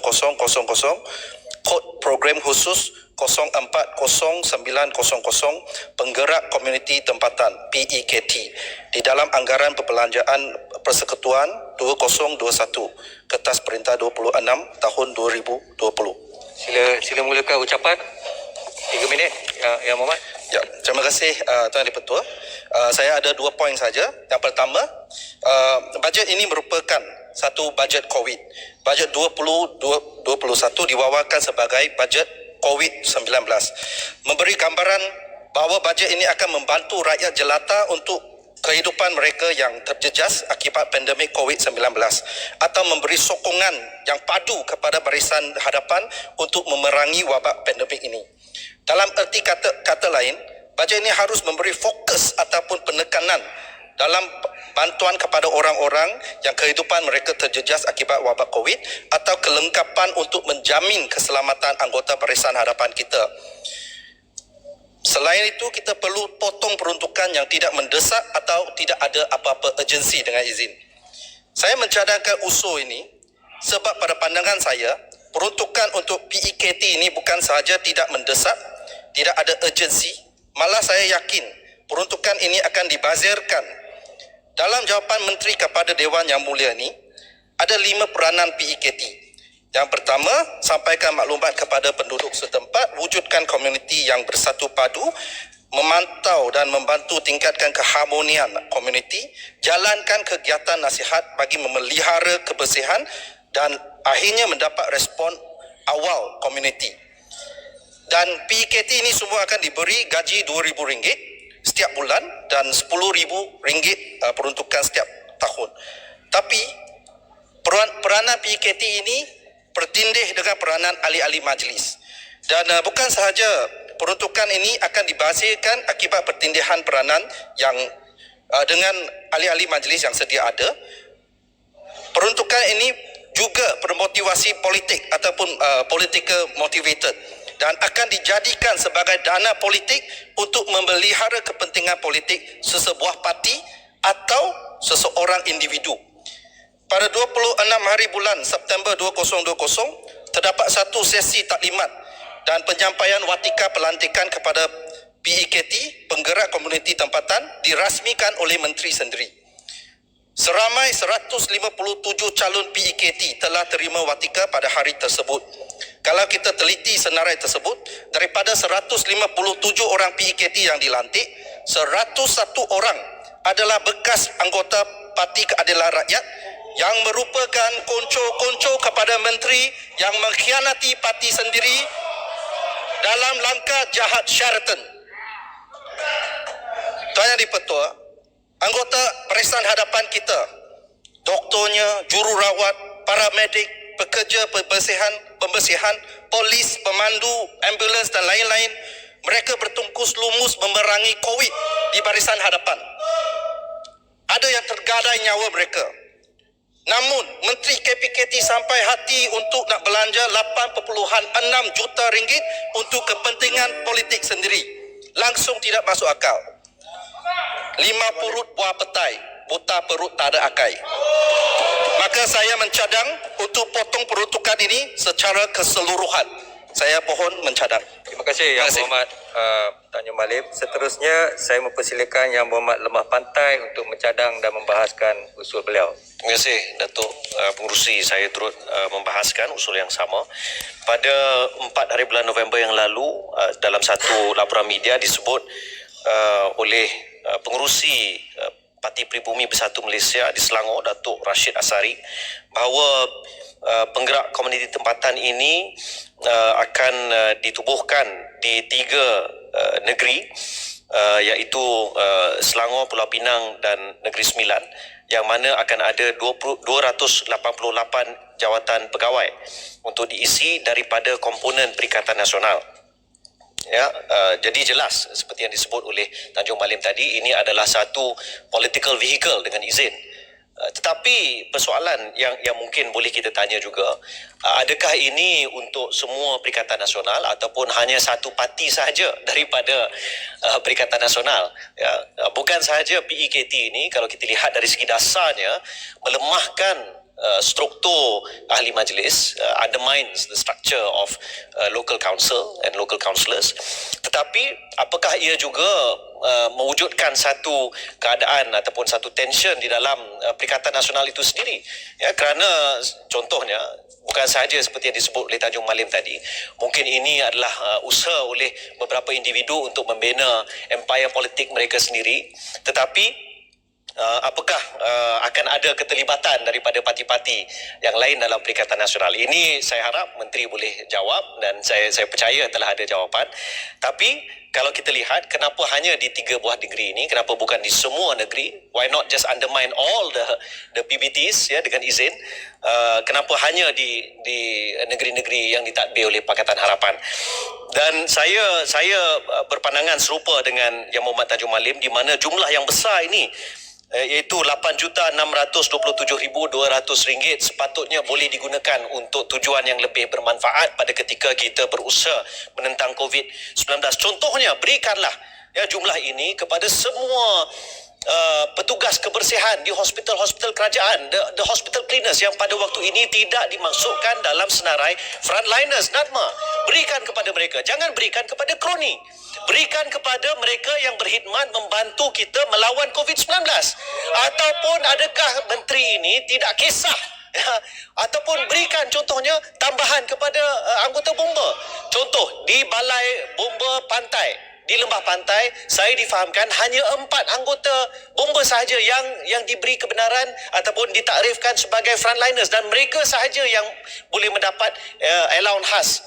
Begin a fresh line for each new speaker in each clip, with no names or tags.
kod program khusus 040900 Penggerak Komuniti Tempatan PEKT di dalam anggaran perbelanjaan Persekutuan 2021 Kertas Perintah 26 tahun 2020.
Sila mulakan ucapan 3 minit Yang Mohamad.
Ya, terima kasih Tuan Ahli Petua. Saya ada 2 poin saja. Yang pertama, bajet ini merupakan satu bajet COVID. Bajet 2021 diwawakan sebagai bajet COVID-19. Memberi gambaran bahawa bajet ini akan membantu rakyat jelata untuk kehidupan mereka yang terjejas akibat pandemik COVID-19 atau memberi sokongan yang padu kepada barisan hadapan untuk memerangi wabak pandemik ini. Dalam erti kata lain, bajet ini harus memberi fokus ataupun penekanan dalam bantuan kepada orang-orang yang kehidupan mereka terjejas akibat wabak COVID atau kelengkapan untuk menjamin keselamatan anggota barisan hadapan kita. Selain itu, kita perlu potong peruntukan yang tidak mendesak atau tidak ada apa-apa urgensi dengan izin. Saya mencadangkan usul ini sebab pada pandangan saya, peruntukan untuk PEKT ini bukan sahaja tidak mendesak, tidak ada urgensi, malah saya yakin peruntukan ini akan dibazirkan. Dalam jawapan Menteri kepada Dewan Yang Mulia ini, ada 5 peranan PEKT. Yang pertama, sampaikan maklumat kepada penduduk setempat, wujudkan komuniti yang bersatu padu, memantau dan membantu tingkatkan keharmonian komuniti, jalankan kegiatan nasihat bagi memelihara kebersihan dan akhirnya mendapat respon awal komuniti. Dan PEKT ini semua akan diberi gaji RM2,000 setiap bulan dan RM10,000 peruntukan setiap tahun. Tapi peranan PEKT ini bertindih dengan peranan ahli-ahli majlis. Dan bukan sahaja peruntukan ini akan dibazirkan akibat pertindihan peranan yang dengan ahli-ahli majlis yang sedia ada. Peruntukan ini juga bermotivasi politik ataupun political motivated dan akan dijadikan sebagai dana politik untuk memelihara kepentingan politik sesebuah parti atau seseorang individu. Pada 26 hari bulan September 2020, terdapat satu sesi taklimat dan penyampaian watika pelantikan kepada PEKT, Penggerak Komuniti Tempatan, dirasmikan oleh Menteri sendiri. Seramai 157 calon PEKT telah terima watika pada hari tersebut. Kalau kita teliti senarai tersebut, daripada 157 orang PEKT yang dilantik, 101 orang adalah bekas anggota Parti Keadilan Rakyat yang merupakan konco-konco kepada menteri yang mengkhianati parti sendiri dalam langkah jahat Sheraton. Tuan Yang di-Pertua, anggota barisan hadapan kita, doktornya, jururawat, paramedik, pekerja pembersihan, polis, pemandu, ambulans dan lain-lain, mereka bertungkus lumus memerangi COVID di barisan hadapan. Ada yang tergadai nyawa mereka. Namun, Menteri KPKT sampai hati untuk nak belanja 8.6 juta ringgit untuk kepentingan politik sendiri. Langsung tidak masuk akal. 5 perut buah petai, buta perut tak ada akai. Maka saya mencadang untuk potong peruntukan ini secara keseluruhan. Saya pohon mencadang.
Terima kasih Yang Berhormat Tanjung Malim. Seterusnya saya mempersilakan Yang Berhormat Lemah Pantai untuk mencadang dan membahaskan usul beliau.
Terima kasih Datuk Pengerusi. Saya turut membahaskan usul yang sama. Pada 4 hari bulan November yang lalu, dalam satu laporan media disebut oleh pengerusi Parti Pribumi Bersatu Malaysia di Selangor, Datuk Rashid Asari, bahawa penggerak komuniti tempatan ini akan ditubuhkan di 3 negeri, iaitu Selangor, Pulau Pinang dan Negeri Sembilan, yang mana akan ada 288 jawatan pegawai untuk diisi daripada komponen Perikatan Nasional. Ya, jadi jelas seperti yang disebut oleh Tanjung Malim tadi, ini adalah satu political vehicle dengan izin. Tetapi persoalan yang mungkin boleh kita tanya juga, adakah ini untuk semua Perikatan Nasional ataupun hanya satu parti sahaja daripada Perikatan Nasional? Ya, bukan sahaja PEKT ini, kalau kita lihat dari segi dasarnya, melemahkan struktur ahli majlis, undermines the structure of local council and local councillors. Tetapi apakah ia juga mewujudkan satu keadaan ataupun satu tension di dalam Perikatan Nasional itu sendiri? Ya, kerana contohnya bukan sahaja seperti yang disebut oleh Tanjung Malim tadi, mungkin ini adalah usaha oleh beberapa individu untuk membina empire politik mereka sendiri, tetapi apakah akan ada keterlibatan daripada parti-parti yang lain dalam Perikatan Nasional? Ini saya harap Menteri boleh jawab dan saya percaya telah ada jawapan. Tapi kalau kita lihat kenapa hanya di 3 buah negeri ini, kenapa bukan di semua negeri? Why not just undermine all the PBTs ya dengan izin? Kenapa hanya di negeri-negeri yang ditadbir oleh Pakatan Harapan? Dan saya berpandangan serupa dengan Yang Berhormat Tanjung Malim, di mana jumlah yang besar ini iaitu RM8,627,200 sepatutnya boleh digunakan untuk tujuan yang lebih bermanfaat pada ketika kita berusaha menentang COVID-19. Contohnya, berikanlah jumlah ini kepada semua petugas kebersihan di hospital-hospital kerajaan, the hospital cleaners yang pada waktu ini tidak dimasukkan dalam senarai frontliners, NADMA. Berikan kepada mereka, jangan berikan kepada kroni. Berikan kepada mereka yang berkhidmat membantu kita melawan COVID-19. Ataupun adakah menteri ini tidak kisah ataupun berikan contohnya tambahan kepada anggota bomba. Contoh, di Balai Bomba Pantai, di Lembah Pantai, saya difahamkan hanya 4 anggota bomba sahaja yang diberi kebenaran ataupun ditakrifkan sebagai frontliners, dan mereka sahaja yang boleh mendapat allowance khas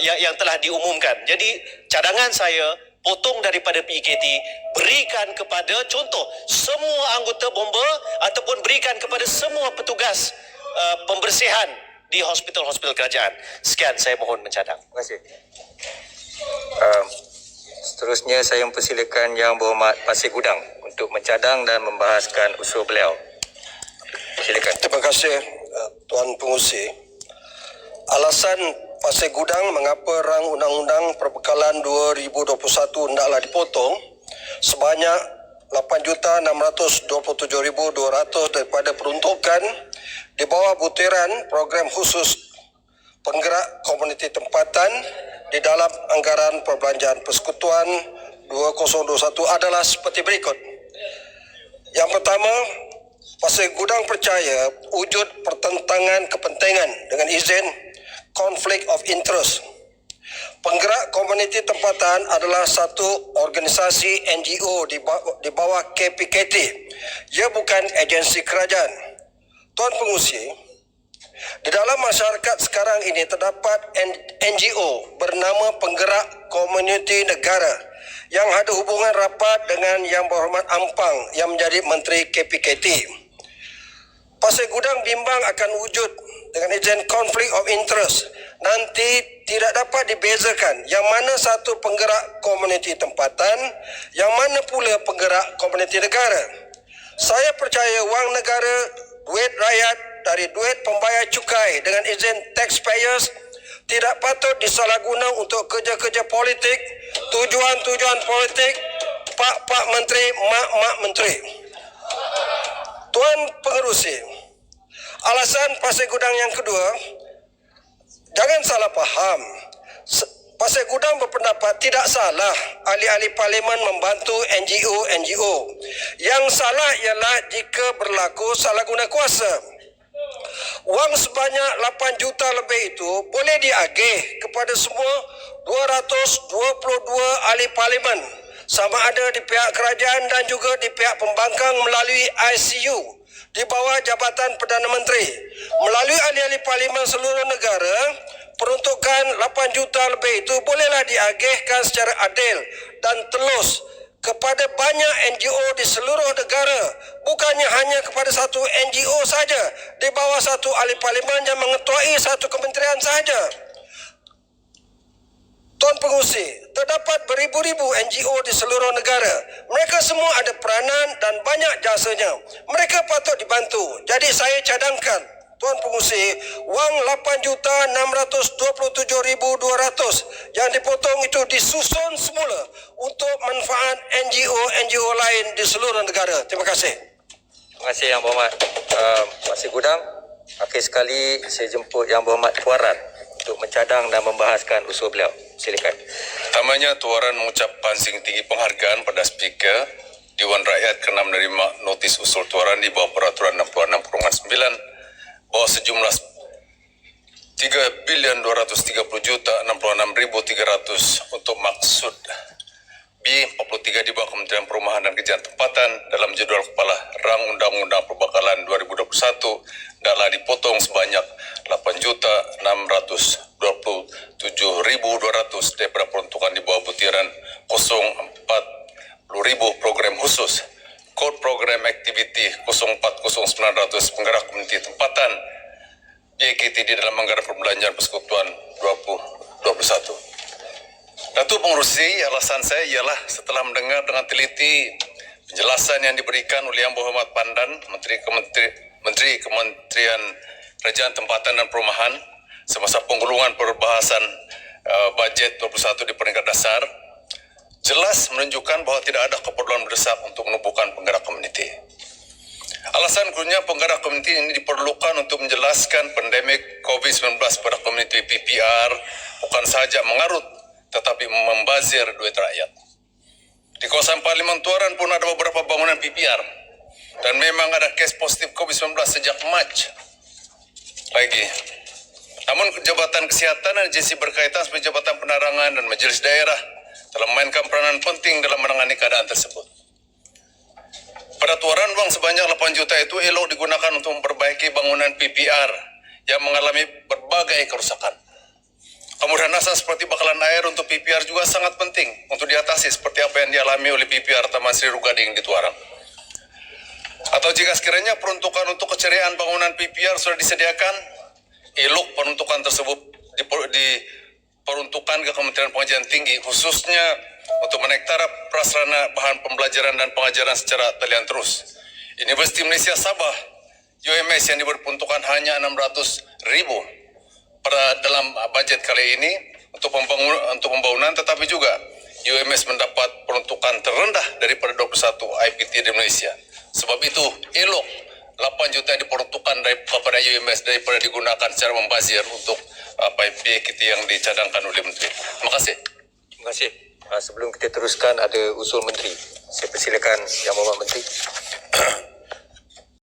yang telah diumumkan. Jadi cadangan saya, potong daripada PKT, berikan kepada contoh semua anggota bomba ataupun berikan kepada semua petugas pembersihan di hospital-hospital kerajaan. Sekian, saya mohon mencadang.
Terima kasih. Seterusnya saya mempersilakan Yang Berhormat Pasir Gudang untuk mencadang dan membahaskan usul beliau. Silakan.
Terima kasih Tuan Pengurusi. Alasan Pasir Gudang mengapa rang Undang-Undang Perbekalan 2021 hendaklah dipotong sebanyak 8,627,200 daripada peruntukan di bawah butiran program khusus penggerak komuniti tempatan di dalam anggaran perbelanjaan persekutuan 2021 adalah seperti berikut. Yang pertama, Pasir Gudang percaya wujud pertentangan kepentingan dengan izin conflict of interest. Penggerak komuniti tempatan adalah satu organisasi NGO di bawah KPKT. Ia bukan agensi kerajaan. Tuan Pengurusi, di dalam masyarakat sekarang ini terdapat NGO bernama Penggerak Komuniti Negara yang ada hubungan rapat dengan Yang Berhormat Ampang yang menjadi Menteri KPKT. Pasir Gudang bimbang akan wujud dengan izin conflict of interest. Nanti tidak dapat dibezakan yang mana satu penggerak komuniti tempatan, yang mana pula penggerak komuniti negara. Saya percaya wang negara, duit rakyat dari duit pembayar cukai dengan izin taxpayers tidak patut disalahguna untuk kerja-kerja politik, tujuan-tujuan politik, pak menteri, mak menteri. Tuan Pengerusi, alasan Pasir Gudang yang kedua, jangan salah faham. Pasir Gudang berpendapat tidak salah ahli-ahli parlimen membantu NGO. Yang salah ialah jika berlaku salah guna kuasa. Wang sebanyak 8 juta lebih itu boleh diagih kepada semua 222 ahli parlimen, sama ada di pihak kerajaan dan juga di pihak pembangkang melalui ICU di bawah Jabatan Perdana Menteri. Melalui ahli-ahli parlimen seluruh negara, peruntukan 8 juta lebih itu bolehlah diagihkan secara adil dan telus kepada banyak NGO di seluruh negara, bukannya hanya kepada satu NGO saja di bawah satu ahli parlimen yang mengetuai satu kementerian sahaja. Tuan Pengurusi, terdapat beribu-ribu NGO di seluruh negara. Mereka semua ada peranan dan banyak jasanya. Mereka patut dibantu. Jadi saya cadangkan, Tuan Pengurusi, wang 8,627,200 yang dipotong itu disusun semula untuk manfaat NGO lain di seluruh negara. Terima kasih.
Terima kasih Yang Berhormat Pasir Gudang. Akhir sekali saya jemput Yang Berhormat Tuaran untuk mencadang dan membahaskan usul beliau. Silakan.
Pertamanya, Tuaran mengucapkan tinggi penghargaan pada Speaker Dewan Rakyat kerana menerima notis usul Tuaran di bawah Peraturan 66/9 bahwa sejumlah 3.230.066.300 untuk maksud B43 di bawah Kementerian Perumahan dan Kerjaan Tempatan dalam jadual kepala rang Undang-Undang Perbekalan 2021 adalah dipotong sebanyak 8.627.200 daripada peruntukan di bawah butiran 040.000 program khusus Kod Program Aktiviti 040900 Penggerak Komuniti Tempatan PKT di dalam anggaran perbelanjaan persekutuan 2021. Datuk Pengerusi, alasan saya ialah setelah mendengar dengan teliti penjelasan yang diberikan oleh Yang Berhormat Pandan, Menteri Kementerian Kerajaan Tempatan dan Perumahan semasa penggulungan perbahasan bajet 21 di peringkat dasar, jelas menunjukkan bahawa tidak ada keperluan mendesak untuk menubuhkan penggerak komuniti. Alasan kurnia penggerak komuniti ini diperlukan untuk menjelaskan pandemik COVID-19 pada komuniti PPR bukan sahaja mengarut tetapi membazir duit rakyat. Di kawasan Parlimen Tuaran pun ada beberapa bangunan PPR dan memang ada kes positif COVID-19 sejak Mac lagi. Namun Jabatan Kesihatan dan agensi berkaitan seperti Jabatan Penerangan dan Majlis Daerah telah memainkan peranan penting dalam menangani keadaan tersebut. Pada Tuaran, wang sebanyak 8 juta itu elok digunakan untuk memperbaiki bangunan PPR yang mengalami berbagai kerusakan. Kemudahan asas seperti bakalan air untuk PPR juga sangat penting untuk diatasi seperti apa yang dialami oleh PPR Taman Sri Rugading di Tuaran. Atau jika sekiranya peruntukan untuk keceriaan bangunan PPR sudah disediakan, elok peruntukan tersebut diperuntukkan ke Kementerian Pengajian Tinggi khususnya untuk menaik taraf prasarana bahan pembelajaran dan pengajaran secara talian terus. Universiti Malaysia Sabah UMS yang diberi peruntukan hanya 600,000 pada dalam bajet kali ini untuk pembangunan, tetapi juga UMS mendapat peruntukan terendah daripada 21 IPT di Malaysia. Sebab itu elok 8 juta diperuntukkan kepada UMS daripada digunakan secara membazir untuk PKT yang dicadangkan oleh Menteri. Terima kasih.
Terima kasih. Sebelum kita teruskan ada usul Menteri. Saya persilakan Yang Berhormat Menteri.